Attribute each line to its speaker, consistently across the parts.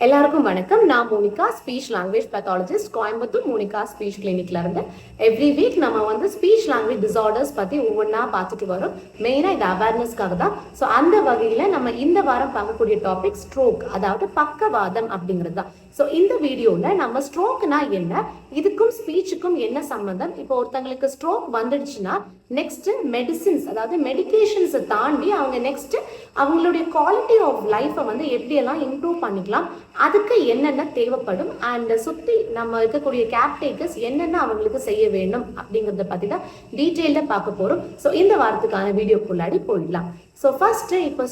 Speaker 1: எல்லாருக்கும் வணக்கம். நான் Monica, speech language pathologist, Coimbatore Monica speech கிளினிக்ல இருந்து. எவ்ரி வீக் நம்ம வந்து ஸ்பீச் லாங்குவேஜ் டிசார்டர்ஸ் பத்தி ஒவ்வொன்றா பார்த்துட்டு வரோம். மெயினா இது அவேர்னஸ்க்காக தான். ஸோ அந்த வகையில நம்ம இந்த வாரம் பார்க்கக்கூடிய டாபிக் ஸ்ட்ரோக், அதாவது பக்கவாதம் அப்படிங்கிறது தான். ஸோ இந்த வீடியோல நம்ம ஸ்ட்ரோக்னா என்ன, இதுக்கும் ஸ்பீச்சுக்கும் என்ன சம்பந்தம், இப்போ ஒருத்தங்களுக்கு ஸ்ட்ரோக் வந்துடுச்சுன்னா நெக்ஸ்ட் மெடிசின்ஸ், அதாவது மெடிகேஷன்ஸை தாண்டி அவங்க நெக்ஸ்ட் அவங்களுடைய குவாலிட்டி ஆஃப் லைஃப்பை வந்து எப்படியெல்லாம் இம்ப்ரூவ் பண்ணிக்கலாம், அதுக்கு என்னென்ன தேவைப்படும், அண்ட் சுற்றி நம்ம இருக்கக்கூடிய கேர்டேக்கர்ஸ் என்னென்ன அவங்களுக்கு செய்ய வேண்டும் அப்படிங்கிறத பற்றி தான் டீட்டெயிலாக பார்க்க போகிறோம். ஸோ இந்த வாரத்துக்கான வீடியோக்குள்ளாடி போயிடலாம். ஸோ ஃபர்ஸ்ட் இப்போ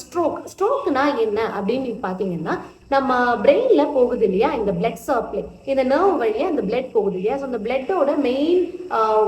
Speaker 1: ஸ்ட்ரோக்னா என்ன அப்படின்னு பார்த்தீங்கன்னா, நம்ம பிரெயின்ல போகுது இல்லையா இந்த பிளட் சப்ளை, இந்த நர்வ் வழியா இந்த பிளட் போகுது இல்லையா. ஸோ இந்த பிளட்டோட மெயின்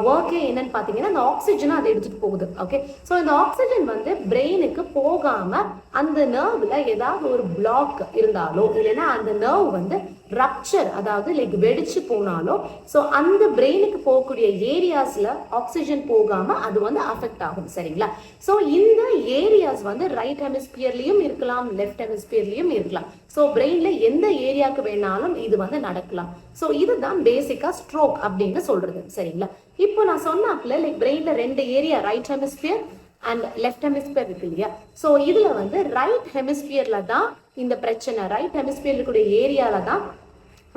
Speaker 1: ஒர்க்கே என்னன்னு பார்த்தீங்கன்னா அந்த ஆக்சிஜனை அதை எடுத்துட்டு போகுது. ஓகே, ஸோ இந்த ஆக்சிஜன் வந்து பிரெயினுக்கு போகாம அந்த நர்வ்ல ஏதாவது ஒரு பிளாக் இருந்தாலோ இல்லைன்னா அந்த நர்வ் வந்து ரப்சர், அதாவது லைக் வெடிச்சு போனாலோ, ஸோ அந்த பிரெயினுக்கு போகக்கூடிய ஏரியாஸ்ல ஆக்சிஜன் போகாம அது வந்து அஃபெக்ட் ஆகும். சரிங்களா? ஸோ இந்த ஏரியாஸ் வந்து ரைட் ஹெமிஸ்பியர்லயும் இருக்கலாம், லெஃப்ட் ஹெமிஸ்பியர்லயும் இருக்கலாம். ஸோ பிரெயின்ல எந்த ஏரியாவுக்கு வேணாலும் இது வந்து நடக்கலாம். ஸோ இதுதான் பேசிக்கா ஸ்ட்ரோக் அப்படின்னு சொல்றது. சரிங்களா? இப்போ நான் சொன்னாப்ல லைக் பிரெயின்ல ரெண்டு area, right hemisphere and left hemisphere இருக்கு இல்லையா. ஸோ இதுல வந்து ரைட் ஹெமிஸ்பியர்ல தான் இந்த பிரச்சனை, ரைட் ஹெமிஸ்பியர் இருக்கக்கூடிய ஏரியால தான்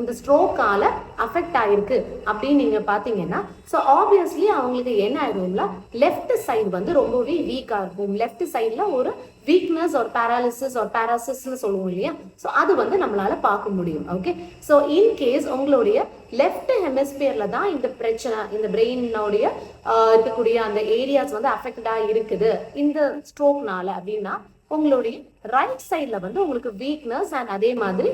Speaker 1: இந்த ஸ்ட்ரோக்கால அஃபெக்ட் ஆயிருக்கு அப்படின்னு நீங்க பாத்தீங்கன்னா, ஸோ ஆப்வியஸ்லி அவங்களுக்கு என்ன ஆயிடும்ல, லெஃப்ட் சைடு வந்து ரொம்பவே வீக்கா இருக்கும். லெஃப்ட் சைட்ல ஒரு வீக்னஸ் ஒரு பேராலிசிஸ் ஒரு பேராசிஸ்ன்னு சொல்லுவோம் இல்லையா. ஸோ அது வந்து நம்மளால பார்க்க முடியும். ஓகே, ஸோ இன்கேஸ் உங்களுடைய லெஃப்ட் ஹெமிஸ்பியர்ல தான் இந்த பிரச்சனை, இந்த பிரெயினோடைய இருக்கக்கூடிய அந்த ஏரியாஸ் வந்து அஃபெக்டடா இருக்குது இந்த ஸ்ட்ரோக்னால அப்படின்னா, உங்களுடைய ரைட் சைட்ல வந்து உங்களுக்கு வீக்னஸ் அண்ட் அதே மாதிரி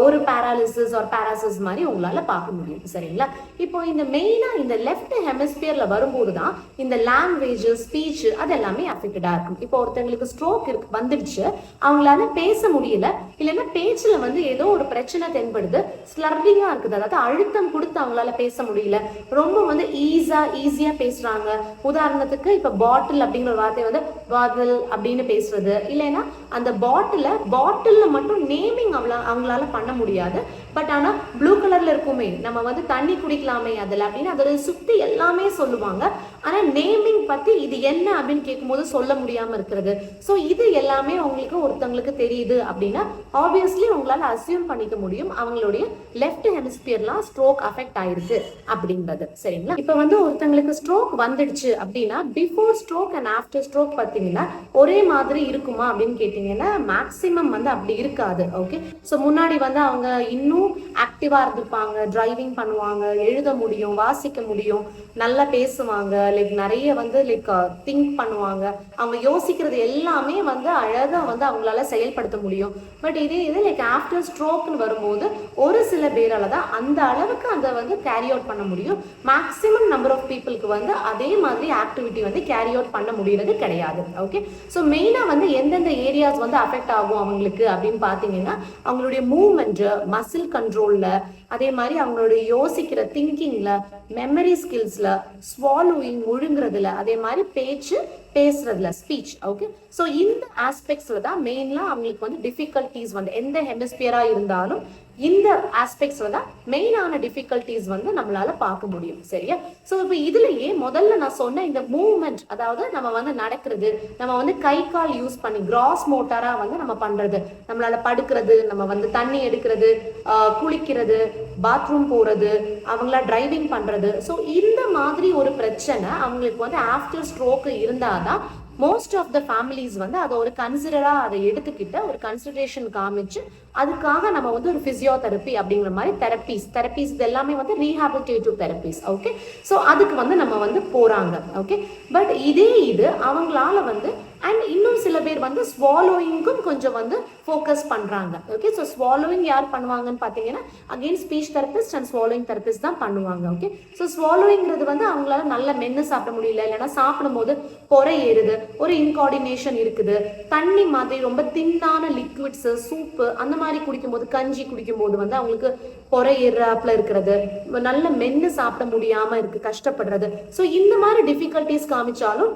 Speaker 1: ஒரு பேராலிசிஸ் ஒரு பேராசிஸ் மாதிரி உங்களால பார்க்க முடியும். சரிங்களா? இப்போ இந்த மெயினா இந்த லெஃப்ட் ஹெமிஸ்பியர்ல வரும்போது தான் இந்த லாங்குவேஜ், ஸ்பீச் அது எல்லாமே அஃபெக்டடா இருக்கும். இப்போ ஒருத்தங்களுக்கு ஸ்ட்ரோக் வந்துடுச்சு, அவங்களால பேச முடியல, இல்லைன்னா பேச்சுல வந்து ஏதோ ஒரு பிரச்சனை தென்படுது, ஸ்லர்ரிங்கா இருக்குது, அதாவது அழுத்தம் கொடுத்து அவங்களால பேச முடியல, ரொம்ப வந்து ஈஸியா பேசுறாங்க. உதாரணத்துக்கு இப்ப பாட்டில் அப்படிங்கிற வார்த்தை வந்து பாட்டில் அப்படின்னு பேசுறது, இல்லைன்னா அந்த பாட்டில்ல மட்டும் நேமிங் அவங்களால பண்ண முடியாது. பட் ஆனா ப்ளூ கலர்ல இருக்குமே, நம்ம வந்து தண்ணி குடிக்கலாமே அதுல அப்படின்னு அதோட சுத்தி எல்லாமே சொல்லுவாங்க. ஆனா நேமிங் பத்தி இது என்ன அப்படின்னு கேட்கும்போது சொல்ல முடியாம இருக்கிறது. ஸோ இது எல்லாமே உங்களுக்கு ஒருத்தவங்களுக்கு தெரியுது அப்படின்னா ஆப்வியஸ்லி உங்களால அசியூம் பண்ணிக்க முடியும் அவங்களுடைய லெஃப்ட் ஹெமிஸ்பியர்லாம் ஸ்ட்ரோக் அஃபெக்ட் ஆயிருக்கு அப்படின்றது. சரிங்களா? இப்போ வந்து ஒருத்தங்களுக்கு ஸ்ட்ரோக் வந்துடுச்சு அப்படின்னா before stroke and after stroke பார்த்தீங்கன்னா ஒரே மாதிரி இருக்குமா அப்படின்னு கேட்டீங்கன்னா மேக்சிமம் வந்து அப்படி இருக்காது. ஓகே, ஸோ முன்னாடி வந்து அவங்க இன்னும் ஆக்டிவா இருந்திருப்பாங்க, டிரைவிங் பண்ணுவாங்க, எழுத முடியும், வாசிக்க முடியும், நல்லா பேசுவாங்க, லைக் நிறைய வந்து லைக் திங்க் பண்ணுவாங்க, அவங்க யோசிக்கிறது எல்லாமே வந்து அழகா வந்து அவங்களால செயல்படுத்த முடியும். பட் இதே இது லைக் ஆஃப்டர் ஸ்ட்ரோக்னு வரும்போது ஒரு சில பேரால தான் அந்த அளவுக்கு அதை வந்து கேரி அவுட் பண்ண முடியும். மேக்சிமம் நம்பர் ஆஃப் பீப்புளுக்கு வந்து அதே மாதிரி ஆக்டிவிட்டி வந்து கேரி அவுட் பண்ண முடியறது கிடையாது. ஓகே, ஸோ மெயினா வந்து எந்தெந்த ஏரியாஸ் வந்து அஃபெக்ட் ஆகும் அவங்களுக்கு அப்படின்னு பார்த்தீங்கன்னா, அவங்களுடைய மூவ்மெண்ட், மசில் கண்ட்ரோல்ல, அதே மாதிரி அவங்களுடைய யோசிக்கிற திங்கிங்ல, மெமரி ஸ்கில்ஸ்ல, ஸ்வாலோயிங் முழுங்குறதுல, அதே மாதிரி பேசுறதுல, ஸ்பீச். ஓகே, ஸோ இந்த ஆஸ்பெக்ட்ஸ்ல தான் மெயின்லாம் அவங்களுக்கு வந்து டிஃபிகல்டிஸ் வந்து எந்த ஹெமிஸ்பியரா இருந்தாலும் இந்த ஆஸ்பெக்ட்ஸ்ல தான் மெயினான டிஃபிகல்டிஸ் வந்து நம்மளால பார்க்க முடியும். சரியா? ஸோ இப்போ இதுலயே முதல்ல நான் சொன்ன இந்த மூவ்மெண்ட், அதாவது நம்ம வந்து நடக்கிறது, நம்ம வந்து கை கால் யூஸ் பண்ணி கிராஸ் மோட்டாரா வந்து நம்ம பண்றது, நம்மளால படுக்கிறது, நம்ம வந்து தண்ணி எடுக்கிறது, குளிக்கிறது, பாத்ரூம் போறது, அவங்கள டிரைவிங் பண்றது. ஸோ இந்த மாதிரி ஒரு பிரச்சனை அவங்களுக்கு வந்து ஆஃப்டர் ஸ்ட்ரோக் இருந்தாதான் மோஸ்ட் ஆஃப் த ஃபேமிலிஸ் வந்து அதை ஒரு கன்சிடரா அதை எடுத்துக்கிட்ட ஒரு கன்சிடரேஷன் காமிச்சு அதுக்காக நம்ம வந்து ஒரு பிசியோதெரப்பி அப்படிங்கிற மாதிரி தெரப்பீஸ் இது எல்லாமே வந்து ரீஹாபிலிட்டேட்டிவ் தெரப்பீஸ். ஓகே, ஸோ அதுக்கு வந்து நம்ம வந்து போறாங்க. ஓகே, பட் இது அவங்களால வந்து அண்ட் இன்னும் சில பேர் வந்து ஸ்வாலோயிங்கும் கொஞ்சம் வந்து ஃபோக்கஸ் பண்றாங்க. ஓகே, ஸோ ஸ்வாலோயிங் யார் பண்ணுவாங்கன்னு பார்த்தீங்கன்னா again speech therapist and swallowing therapist தான் பண்ணுவாங்க. ஓகே, ஸோ ஸ்வாலோயிங்கிறது வந்து அவங்களால நல்லா மென்று சாப்பிட முடியல, இல்லைன்னா சாப்பிடும் போது பொறை ஏறுது, ஒரு இன்கார்டினேஷன் இருக்குது, தண்ணி மாதிரி ரொம்ப தின்னான லிக்விட்ஸ், சூப்பு அந்த மாதிரி குடிக்கும்போது, கஞ்சி குடிக்கும்போது வந்து அவங்களுக்கு பொறை ஏறாப்புல இருக்கிறது, நல்ல மென்று சாப்பிட முடியாம இருக்கு, கஷ்டப்படுறது. ஸோ இந்த மாதிரி டிஃபிகல்டிஸ் காமிச்சாலும்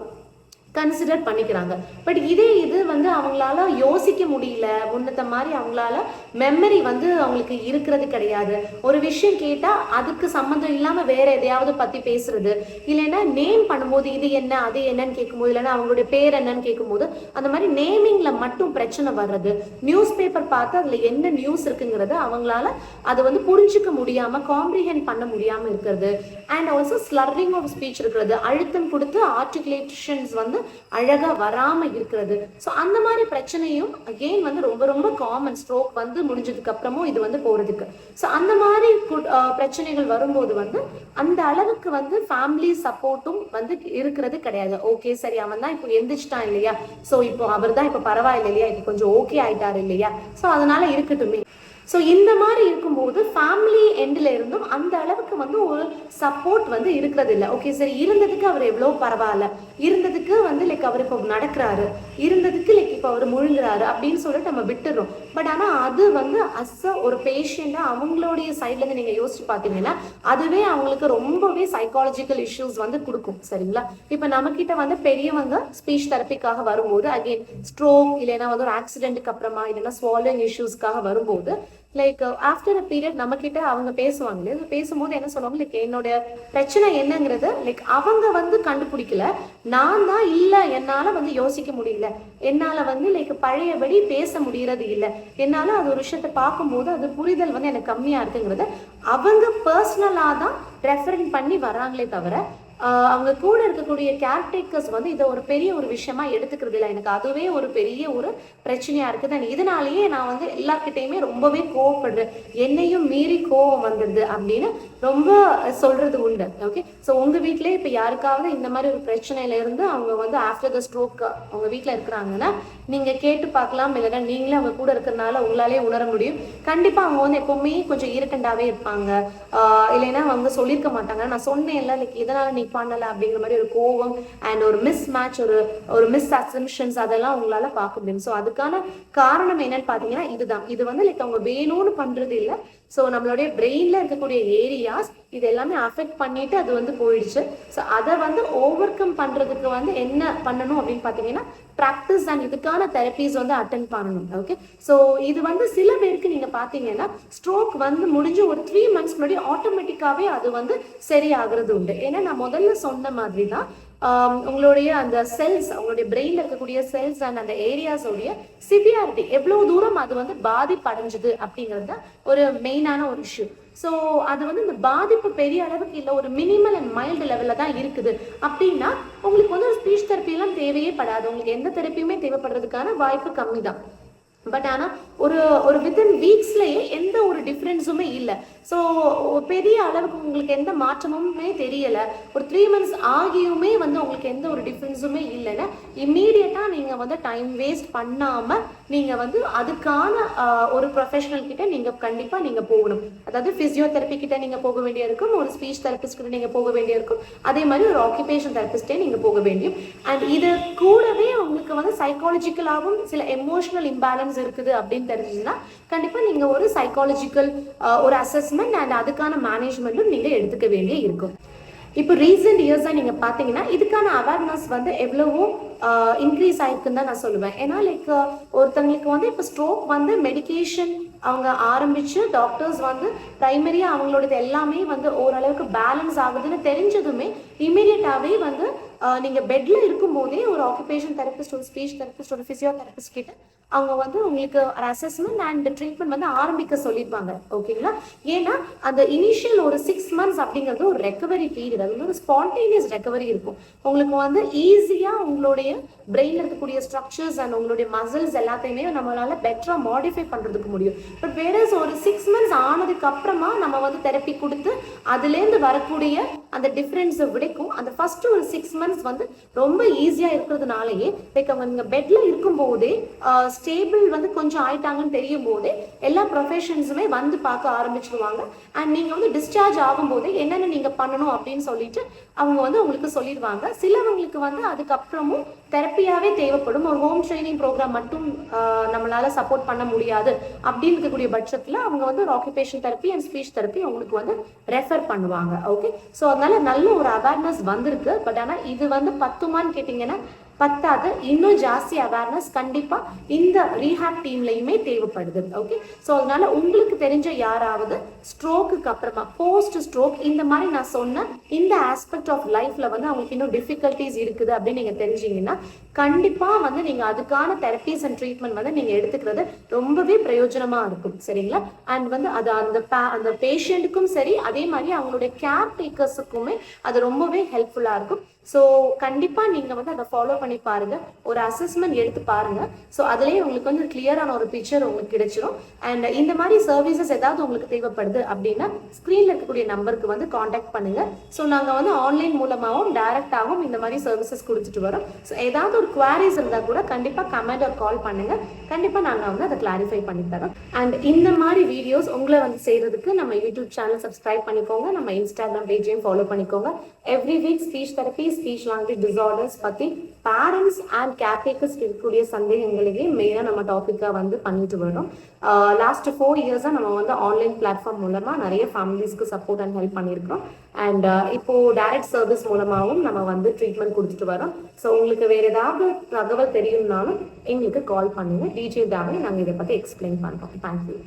Speaker 1: கன்சிடர் பண்ணிக்கிறாங்க. பட் இதே இது வந்து அவங்களால யோசிக்க முடியல, முன்னத்த மாதிரி அவங்களால மெமரி வந்து அவங்களுக்கு இருக்கிறது கிடையாது. ஒரு விஷயம் கேட்டா அதுக்கு சம்மந்தம் இல்லாம வேற எதையாவது பத்தி பேசுறது, இல்லைன்னா நேம் பண்ணும்போது இது என்ன அது என்னன்னு கேட்கும்போது, இல்லைன்னா அவங்களுடைய பேர் என்னன்னு கேட்கும்போது அந்த மாதிரி நேமிங்ல மட்டும் பிரச்சனை வர்றது, நியூஸ் பேப்பர் பார்த்து அதுல என்ன நியூஸ் இருக்குங்கிறது அவங்களால அதை வந்து புரிஞ்சுக்க முடியாம காம்ப்ரிஹெண்ட் பண்ண முடியாம இருக்கிறது. அண்ட் ஆல்சோ ஸ்லர்ரிங் ஆஃப் ஸ்பீச் இருக்கிறது, அழுத்தம் கொடுத்து ஆர்டிகுலேஷன்ஸ் வந்து அழகா வராம இருக்கிறது. ஸோ அந்த மாதிரி பிரச்சனையும் அகெயின் வந்து ரொம்ப ரொம்ப காமன், ஸ்ட்ரோக் வந்து முடிஞ்சதுக்கு அப்புறமும் இது வந்து போறதுக்கு. ஸோ அந்த மாதிரி பிரச்சனைகள் வரும்போது வந்து அந்த அளவுக்கு வந்து ஃபேமிலி சப்போர்ட்டும் வந்து இருக்கிறது கிடையாது. ஓகே சரி அவன் தான் இப்போ எந்திரிச்சிட்டான் இல்லையா, ஸோ இப்போ அவர் தான் இப்போ பரவாயில்லை இல்லையா, இப்போ கொஞ்சம் ஓகே ஆயிட்டாரு இல்லையா, ஸோ அதனால இருக்கட்டுமே. ஸோ இந்த மாதிரி இருக்கும்போது ஃபேமிலி எண்டில் இருந்தும் அந்த அளவுக்கு வந்து ஒரு சப்போர்ட் வந்து இருக்கிறது இல்லை. ஓகே சரி இருந்ததுக்கு அவர் எவ்வளோ பரவாயில்ல, இருந்ததுக்கு வந்து லைக் அவர் இப்போ நடக்கிறாரு, இருந்ததுக்கு லைக் இப்போ அவர் முழுங்குறாரு அப்படின்னு சொல்லிட்டு நம்ம விட்டுறோம். பட் ஆனால் அது வந்து ஒரு பேஷண்ட்டாக அவங்களுடைய சைட்லேருந்து நீங்கள் யோசிச்சு பார்த்தீங்கன்னா அதுவே அவங்களுக்கு ரொம்பவே சைக்காலஜிக்கல் இஷ்யூஸ் வந்து கொடுக்கும். சரிங்களா, இப்போ நம்மக்கிட்ட வந்து பெரியவங்க ஸ்பீச் தெரப்பிக்காக வரும்போது அகெயின் ஸ்ட்ரோக் இல்லைன்னா வந்து ஒரு ஆக்சிடென்ட்டுக்கு அப்புறமா இல்லைன்னா ஸ்வாலோயிங் இஷ்யூஸ்க்காக வரும்போது லைக் ஆஃப்டர் அ பீரியட் நம்ம கிட்ட அவங்க பேசுவாங்களே, பேசும்போது என்ன சொல்லுவாங்க, லைக் என்னோட பிரச்சனை என்னங்கிறது லைக் அவங்க வந்து கண்டுபிடிக்கல, நான் தான் இல்லை என்னால வந்து யோசிக்க முடியல, என்னால வந்து லைக் பழையபடி பேச முடியறது இல்லை, என்னால அது ஒரு விஷயத்தை பார்க்கும்போது அது புரிதல் வந்து எனக்கு கம்மியா இருக்குங்கிறத அவங்க பர்சனலா தான் ரெஃபரன்ஸ் பண்ணி வராங்களே தவிர அவங்க கூட இருக்கக்கூடிய கேர்டேக்கர்ஸ் வந்து இதை ஒரு பெரிய ஒரு விஷயமா எடுத்துக்கிறது இல்லை. எனக்கு அதுவே ஒரு பெரிய ஒரு பிரச்சனையா இருக்குது. இதனாலேயே நான் வந்து எல்லார்கிட்டையுமே ரொம்பவே கோவப்படுறேன், என்னையும் மீறி கோவம் வந்துடுது அப்படின்னு ரொம்ப சொல்றது உண்டு. ஓகே, ஸோ உங்க வீட்டிலே இப்போ யாருக்காவது இந்த மாதிரி ஒரு பிரச்சனையில இருந்து அவங்க வந்து ஆஃப்டர் த ஸ்ட்ரோக் அவங்க வீட்டில் இருக்கிறாங்கன்னா நீங்க கேட்டு பார்க்கலாம், இல்லைன்னா நீங்களே அவங்க கூட இருக்கிறதுனால உங்களாலே உணர முடியும். கண்டிப்பா அவங்க வந்து எப்பவுமே கொஞ்சம் ஈரக்கண்டாவே இருப்பாங்க, இல்லைன்னா அவங்க சொல்லியிருக்க மாட்டாங்க, நான் சொன்னேன்ல லைக் இதனால நீ பண்ணல அப்படிங்கிற மாதிரி ஒரு கோவம் அண்ட் ஒரு மிஸ் மேட்ச், ஒரு மிஸ் அசம்ஷன்ஸ் அதெல்லாம் உங்களால பார்க்க முடியும். ஸோ அதுக்கான காரணம் என்னன்னு பாத்தீங்கன்னா இதுதான். இது வந்து லைக் அவங்க வேணும்னு பண்றது இல்லை, ஸோ நம்மளுடைய பிரெயின்ல இருக்கக்கூடிய ஏரியாஸ் இது எல்லாமே அஃபெக்ட் பண்ணிட்டு அது வந்து போயிடுச்சு. ஸோ அதை வந்து ஓவர் கம் பண்றதுக்கு வந்து என்ன பண்ணணும் அப்படின்னு பாத்தீங்கன்னா ப்ராக்டிஸ் அண்ட் இதுக்கான தெரப்பிஸ் வந்து அட்டென்ட் பண்ணணும். ஓகே, ஸோ இது வந்து சில பேருக்கு நீங்க பாத்தீங்கன்னா ஸ்ட்ரோக் வந்து முடிஞ்சு ஒரு 3 months முன்னாடி ஆட்டோமேட்டிக்காவே அது வந்து சரியாகிறது உண்டு. ஏன்னா நான் முதல்ல சொன்ன மாதிரி தான் உங்களுடைய அந்த செல்ஸ், உங்களுடைய பிரெயின்ல இருக்கக்கூடிய செல்ஸ் அண்ட் அந்த ஏரியாஸோடைய சிவியாரிட்டி எவ்வளவு தூரம் அது வந்து பாதிப்படைஞ்சது அப்படிங்கிறது ஒரு மெயினான ஒரு இஷ்யூ. ஸோ அது வந்து இந்த பாதிப்பு பெரிய அளவுக்கு இல்லை, ஒரு மினிமல் அண்ட் மைல்டு லெவலில் தான் இருக்குது அப்படின்னா உங்களுக்கு வந்து ஒரு ஸ்பீச் தெரப்பியெல்லாம் தேவையே படாது, உங்களுக்கு எந்த தெரப்பியுமே தேவைப்படுறதுக்கான வாய்ப்பு கம்மி தான். பட் ஆனால் ஒரு வித்தின் வீக்ஸ்லயே எந்த ஒரு டிஃப்ரென்ஸுமே இல்லை. ஸோ பெரிய அளவுக்கு உங்களுக்கு எந்த மாற்றமுமே தெரியலை, ஒரு 3 months ஆகியுமே வந்து உங்களுக்கு எந்த ஒரு டிஃப்ரென்ஸுமே இல்லைன்னா இம்மீடியட்டாக நீங்கள் வந்து டைம் வேஸ்ட் பண்ணாமல் நீங்கள் வந்து அதுக்கான ஒரு ப்ரொஃபஷனல் கிட்ட நீங்கள் கண்டிப்பாக நீங்கள் போகணும். அதாவது ஃபிசியோதெரப்பி கிட்ட நீங்கள் போக வேண்டிய இருக்கும், ஒரு ஸ்பீச் தெரபிஸ்ட் கிட்ட நீங்கள் போக வேண்டிய இருக்கும், அதே மாதிரி ஒரு ஆக்குபேஷன் தெரபிஸ்டே நீங்கள் போக வேண்டியும். அண்ட் இது கூடவே உங்களுக்கு வந்து சைக்காலஜிக்கலாகவும் சில எமோஷனல் இம்பேலன்ஸ் இருக்குது அப்படின்னு தெரிஞ்சுன்னா கண்டிப்பா நீங்க ஒரு சைக்காலஜிக்கல் ஒரு அசஸ்மெண்ட் அண்ட் அதுக்கான மேனேஜ்மெண்ட்டும் நீங்க எடுத்துக்க வேண்டிய இருக்கும். இப்போ ரீசெண்ட் இயர்ஸா நீங்க பாத்தீங்கன்னா இதுக்கான அவேர்னஸ் வந்து எவ்வளவோ இன்க்ரீஸ் ஆயிருக்குன்னு தான் நான் சொல்லுவேன். ஏன்னா லைக் ஒருத்தங்களுக்கு வந்து இப்போ ஸ்ட்ரோக் வந்து மெடிகேஷன் அவங்க ஆரம்பிச்சு டாக்டர்ஸ் வந்து பிரைமரியா அவங்களோடது எல்லாமே வந்து ஓரளவுக்கு பேலன்ஸ் ஆகுதுன்னு தெரிஞ்சதுமே இமீடியட்டாவே வந்து நீங்க பெட்ல இருக்கும் போதே ஒரு ஆக்குபேஷன் தெரபிஸ்ட், ஒரு ஸ்பீச் தெரபிஸ்ட், ஒரு பிசியோதெரபிஸ்ட் கிட்ட அவங்க வந்து உங்களுக்கு அசஸ்மெண்ட் அண்ட் ட்ரீட்மெண்ட் வந்து ஆரம்பிக்க சொல்லியிருப்பாங்க. ஓகேங்களா, ஏன்னா அந்த இனிஷியல் ஒரு 6 months அப்படிங்கிறது ஒரு ரெக்கவரி பீரியட், அது வந்து ஒரு ஸ்பான்டேனியஸ் ரெக்கவரி இருக்கும். உங்களுக்கு வந்து ஈஸியா உங்களுடைய பிரெயின்ல இருக்கக்கூடிய ஸ்ட்ரக்சர்ஸ் அண்ட் உங்களுடைய மசில்ஸ் எல்லாத்தையுமே நம்மளால பெட்டரா மாடிஃபை பண்றதுக்கு முடியும். பட் வேற ஒரு 6 months ஆனதுக்கு அப்புறமா நம்ம வந்து தெரப்பி கொடுத்து அதுலேருந்து வரக்கூடிய அந்த டிஃபரன்ஸை விடைக்கும் அந்த ஃபர்ஸ்ட் ஒரு 6 months வந்து ரொம்ப ஈஸியா இருக்கிறதுனாலயே லைக் அவங்க நீங்க பெட்ல இருக்கும் போதே ஸ்டேபிள் வந்து கொஞ்சம் ஆயிட்டாங்கன்னு தெரியும் போதே எல்லா ப்ரொஃபஷன்ஸுமே வந்து பார்க்க ஆரம்பிச்சிடுவாங்க. அண்ட் நீங்க வந்து டிஸ்சார்ஜ் ஆகும் போதே என்னென்ன நீங்க பண்ணணும் அப்படின்னு சொல்லிட்டு அவங்க வந்து உங்களுக்கு சொல்லிடுவாங்க. சிலவங்களுக்கு வந்து அதுக்கப்புறமும் தெரப்பியாவே தேவைப்படும், ஒரு ஹோம் ட்ரைனிங் ப்ரோக்ராம் மட்டும் நம்மளால சப்போர்ட் பண்ண முடியாது அப்படின்னு இருக்கக்கூடிய பட்சத்துல அவங்க வந்து ஒரு occupation therapy and speech therapy அவங்களுக்கு வந்து ரெஃபர் பண்ணுவாங்க. ஓகே, ஸோ அதனால நல்ல ஒரு அவேர்னஸ் வந்திருக்கு. பட் ஆனால் இது வந்து 10 கேட்டீங்கன்னா பத்தாது இன்னும் ஜாஸ்தி அவேர்னஸ் கண்டிப்பா இந்த ரீஹாப் டீம்லயுமே தேவைப்படுது. ஓகே, ஸோ அதனால உங்களுக்கு தெரிஞ்ச யாராவது ஸ்ட்ரோக்குக்கு அப்புறமா போஸ்ட் ஸ்ட்ரோக் இந்த மாதிரி நான் சொன்ன இந்த ஆஸ்பெக்ட் ஆஃப் லைஃப்ல வந்து அவங்களுக்கு இன்னும் டிஃபிகல்டிஸ் இருக்குது அப்படின்னு நீங்க தெரிஞ்சீங்கன்னா கண்டிப்பா வந்து நீங்க அதுக்கான தெரப்பிஸ் அண்ட் ட்ரீட்மெண்ட் வந்து நீங்க எடுத்துக்கிறது ரொம்பவே பிரயோஜனமா இருக்கும். சரிங்களா? அண்ட் வந்து அது அந்த பேஷண்ட்டுக்கும் சரி, அதே மாதிரி அவங்களுடைய கேர் டேக்கர்ஸுக்குமே அது ரொம்பவே ஹெல்ப்ஃபுல்லா இருக்கும். ஸோ கண்டிப்பா நீங்க வந்து அதை ஃபாலோ பண்ணி பாருங்க, ஒரு அசஸ்மெண்ட் எடுத்து பாருங்க. ஸோ அதுலேயே உங்களுக்கு வந்து கிளியரான ஒரு பிக்சர் உங்களுக்கு கிடைச்சிடும். அண்ட் இந்த மாதிரி சர்வீசஸ் ஏதாவது உங்களுக்கு தேவைப்படுது அப்படின்னா ஸ்க்ரீன்ல இருக்கக்கூடிய நம்பருக்கு வந்து காண்டாக்ட் பண்ணுங்க. ஸோ நாங்கள் வந்து ஆன்லைன் மூலமாகவும் டைரக்டாகவும் இந்த மாதிரி சர்வீசஸ் கொடுத்துட்டு வரோம். ஸோ ஏதாவது ஒரு குவாரிஸ் இருந்தால் கூட கண்டிப்பாக கமெண்ட் ஒரு கால் பண்ணுங்க, கண்டிப்பாக நாங்கள் வந்து அதை கிளாரிஃபை பண்ணி தரோம். அண்ட் இந்த மாதிரி வீடியோஸ் உங்களை வந்து செய்யறதுக்கு நம்ம யூடியூப் சேனல் சப்ஸ்கிரைப் பண்ணிக்கோங்க, நம்ம இன்ஸ்டாகிராம் பேஜையும் ஃபாலோ பண்ணிக்கோங்க. Every week speech therapy, speech language disorders பற்றி பேரண்ட்ஸ் அண்ட் கேர்டேக்கர்ஸ் இருக்கக்கூடிய சந்தேகங்களையே மெயினாக நம்ம டாப்பிக்காக வந்து பண்ணிட்டு வரோம். லாஸ்ட் 4 இயர்ஸாக நம்ம வந்து ஆன்லைன் பிளாட்ஃபார்ம் மூலமாக நிறைய ஃபேமிலிஸ்க்கு சப்போர்ட் அண்ட் ஹெல்ப் பண்ணியிருக்கிறோம். அண்ட் இப்போ டைரக்ட் சர்வீஸ் மூலமாகவும் நம்ம வந்து ட்ரீட்மெண்ட் கொடுத்துட்டு வரோம். ஸோ உங்களுக்கு வேறு ஏதாவது தகவல் தெரியும்னாலும் எங்களுக்கு கால் பண்ணுங்க, டீட்டெயில்டாகவே நாங்கள் இதை பற்றி எக்ஸ்பிளைன் பண்ணுறோம். தேங்க்யூ.